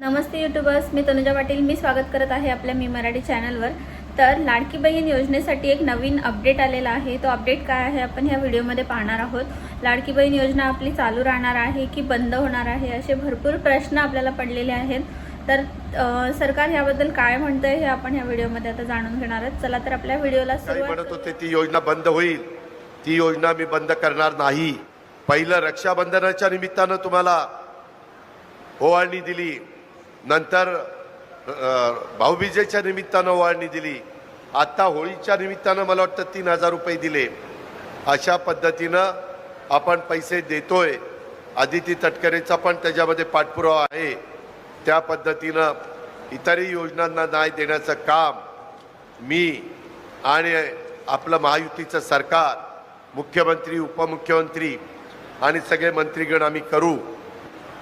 नमस्ते YouTubers, मी तनुजा पाटील. मी स्वागत करत आहे आपल्या मी मराठी चॅनलवर. तर लाडकी बहीण योजनेसाठी एक नवीन अपडेट आलेला आहे. तो अपडेट काय आहे आपण ह्या व्हिडिओमध्ये पाहणार आहोत. लाडकी बहीण योजना आपली चालू राहणार आहे की बंद होणार आहे, असे भरपूर प्रश्न आपल्याला पडलेले आहेत. तर सरकार याबद्दल काय म्हणतंय हे आपण ह्या व्हिडिओमध्ये आता जाणून घेणार आहोत. चला तर आपल्या व्हिडिओला सुरुवात. म्हणत होते ती योजना बंद होईल, ती योजना मी बंद करणार नाही. पहिलं रक्षाबंधनाच्या निमित्तानं तुम्हाला ओवाळणी दिली, नंतर भाऊबीजेच्या निमित्तानं ओवाळणी दिली, आता होळीच्या निमित्तानं मला वाटतं 3000 रुपये दिले. अशा पद्धतीनं आपण पैसे देतोय. आदिती तटकरेचा पण त्याच्यामध्ये पाठपुरावा आहे. त्या पद्धतीनं इतरही योजनांना न्याय देण्याचं काम मी आणि आपलं महायुतीचं सरकार, मुख्यमंत्री, उपमुख्यमंत्री आणि सगळे मंत्रीगण आम्ही करू.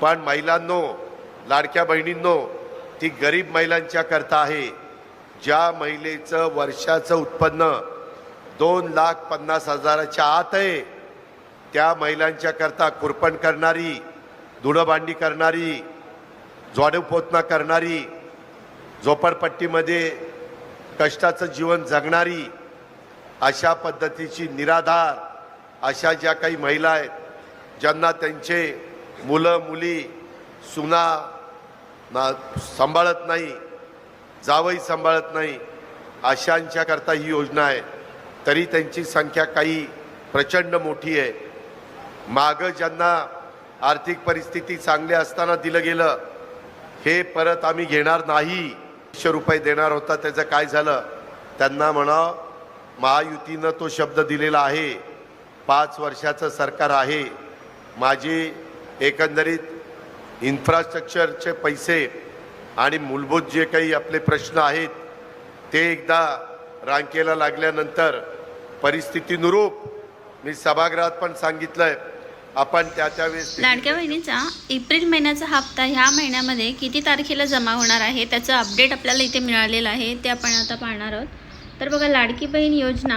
पण महिलांनो, लाडक्या बहिणींनो, ती गरीब महिलांच्या करता आहे. ज्या महिलेचं वर्षाचं उत्पन्न 2,50,000च्या आत आहे, त्या महिलांच्या करता खुरपण करणारी, धुणंभांडी करणारी, झाडूपोतना करणारी, झोपडपट्टीमध्ये कष्टाचं जीवन जगणारी, अशा पद्धतीची निराधार अशा ज्या काही महिला आहेत, ज्यांना त्यांचे मुलं मुली सुना सांभाळत नाही, जावई सांभाळत नाही, अशांच्या करता ही योजना आहे. तरी त्यांची संख्या काही प्रचंड मोठी आहे. मागं ज्यांना आर्थिक परिस्थिती चांगली असताना दिलं गेलं, हे परत आम्ही घेणार नाही. 100 रुपये देणार होता, त्याचं काय झालं? त्यांना म्हणा, महायुतीनं तो शब्द दिलेला आहे. 5 वर्षाचं सरकार आहे. माझी एकंदरीत इन्फ्रास्ट्रक्चरचे पैसे आणि मूलभूत जे काही आपले प्रश्न आहेत ते एकदा रांकेला लागल्यानंतर परिस्थितीनुरूप मी सभागृहात पण सांगितलंय, आपण त्यावेळेस लाडक्या बहिणीचा एप्रिल महिन्याचा हप्ता ह्या महिन्यामध्ये किती तारखेला जमा होणार आहे त्याचं अपडेट आपल्याला इथे मिळालेलं आहे. ते आपण आता पाहणार आहोत. तर बघा, लाडकी बहीण योजना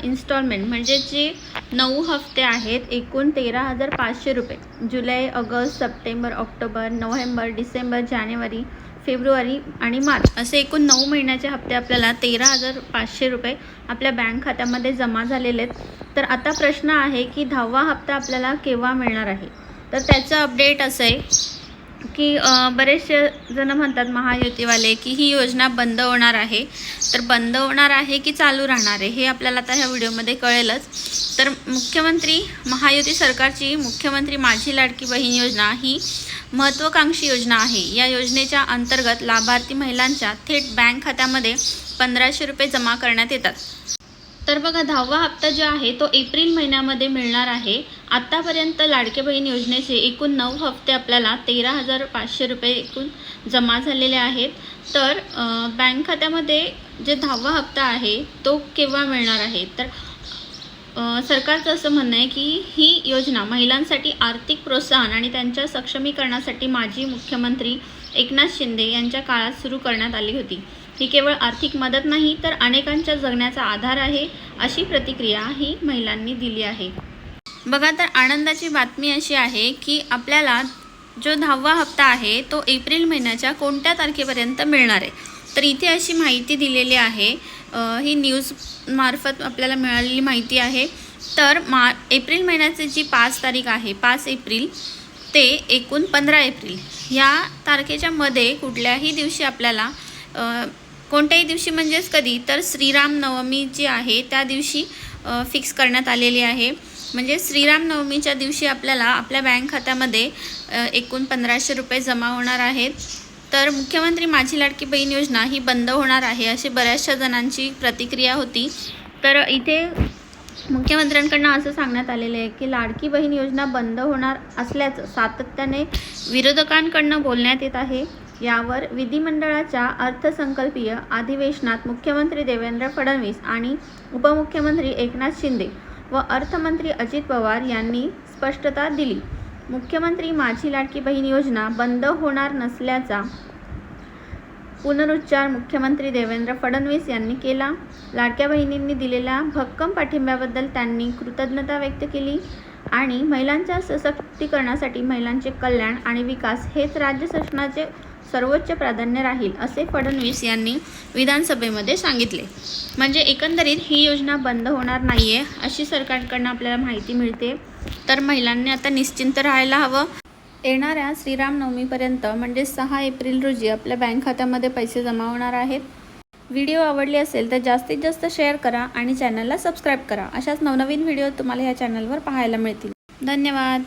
इन्स्टॉलमेंट म्हणजे जे 9 हप्ते आहेत, एकूण 13,500 रुपये. जुलै, ऑगस्ट, सप्टेंबर, ऑक्टोबर, नोव्हेंबर, डिसेंबर, जानेवारी, फेब्रुवारी आणि मार्च असे एकूण 9 महिन्याचे हप्ते आपल्याला 13,500 रुपये आपल्या बँक खात्यामध्ये जमा झालेले आहेत. तर आता प्रश्न आहे की 10वा हप्ता आपल्याला केव्हा मिळणार आहे. तर त्याचं अपडेट असं आहे की बरेचसे जण म्हणतात महायुतीवाले की ही योजना बंद होणार आहे. तर बंद होणार आहे की चालू राहणार आहे हे आपल्याला आता ह्या व्हिडिओमध्ये कळेलच. तर मुख्यमंत्री महायुती सरकारची मुख्यमंत्री माझी लाडकी बहीण योजना ही महत्त्वाकांक्षी योजना आहे. या योजनेच्या अंतर्गत लाभार्थी महिलांच्या थेट बँक खात्यामध्ये 1,500 रुपये जमा करण्यात येतात. तर बघा, 10वा हप्ता जो आहे तो एप्रिल महिन्यामध्ये मिळणार आहे. आत्तापर्यंत लाडक्या बहीण योजनेचे एकूण 9 हप्ते आपल्याला 13,500 रुपये एकूण जमा झालेले आहेत. तर बँक खात्यामध्ये जे 10वा हप्ता आहे तो केव्हा मिळणार आहे. तर सरकारचं असं म्हणणं आहे की ही योजना महिलांसाठी आर्थिक प्रोत्साहन आणि त्यांच्या सक्षमीकरणासाठी माजी मुख्यमंत्री एकनाथ शिंदे यांच्या काळात सुरू करण्यात आली होती. ही केवळ आर्थिक मदत नाही तर अनेकांच्या जगण्याचा आधार आहे, अशी प्रतिक्रिया ही महिलांनी दिली आहे. बघा, तर आनंदाची बातमी अशी आहे की आपल्याला जो 10वा हप्ता आहे तो एप्रिल महिन्याच्या कोणत्या तारखेपर्यंत मिळणार आहे. तर इथे अशी माहिती दिलेली आहे, ही न्यूज मार्फत आपल्याला मिळालेली माहिती आहे. तर एप्रिल महिन्याची जी 5 तारीख आहे, 5 एप्रिल ते एकूण 15 एप्रिल या तारखेच्या मध्ये कुठल्याही दिवशी आपल्याला कोणत्याही दिवशी म्हणजेच कधी, तर श्रीराम नवमी जी आहे त्या दिवशी फिक्स करण्यात आलेली आहे. म्हणजे श्रीराम नवमीच्या दिवशी आपल्याला आपल्या बँक खात्यामध्ये एकूण 1,500 रुपये जमा होणार आहेत. तर मुख्यमंत्री माझी लाडकी बहीण योजना ही बंद होणार आहे अशी बऱ्याचशा जणांची प्रतिक्रिया होती. तर इथे मुख्यमंत्र्यांकडून असं सांगण्यात आलेलं आहे की लाडकी बहीण योजना बंद होणार असल्याचं सातत्याने विरोधकांकडून बोलण्यात येत आहे. यावर विधिमंडळाच्या अर्थसंकल्पीय अधिवेशनात मुख्यमंत्री देवेंद्र फडणवीस आणि उपमुख्यमंत्री एकनाथ शिंदे व अर्थमंत्री अजित पवार यांनी स्पष्टता दिली. मुख्यमंत्री माझी लाडकी बहीण योजना बंद होणार नसल्याचा पुनरुच्चार मुख्यमंत्री देवेंद्र फडणवीस यांनी केला. लाडक्या बहिणींनी दिलेल्या भक्कम पाठिंब्याबद्दल त्यांनी कृतज्ञता व्यक्त केली. आणि महिलांच्या सशक्तीकरणासाठी महिलांचे कल्याण आणि विकास हेच राज्य शासनाचे सर्वोच्च प्राधान्य राहील असे फडणवीस यांनी विधानसभेमध्ये सांगितले. म्हणजे एकंदरीत ही योजना बंद होणार नाही आहे अशी सरकारकडनं आपल्याला माहिती मिळते. तर महिलांनी आता निश्चिंत राहायला हवं. येणाऱ्या श्रीरामनवमीपर्यंत म्हणजे 6 एप्रिल रोजी आपल्या बँक खात्यामध्ये पैसे जमा होणार आहेत. व्हिडिओ आवडली असेल तर जास्तीत जास्त शेअर करा आणि चॅनलला सबस्क्राईब करा. अशाच नवनवीन व्हिडिओ तुम्हाला ह्या चॅनलवर पाहायला मिळतील. धन्यवाद.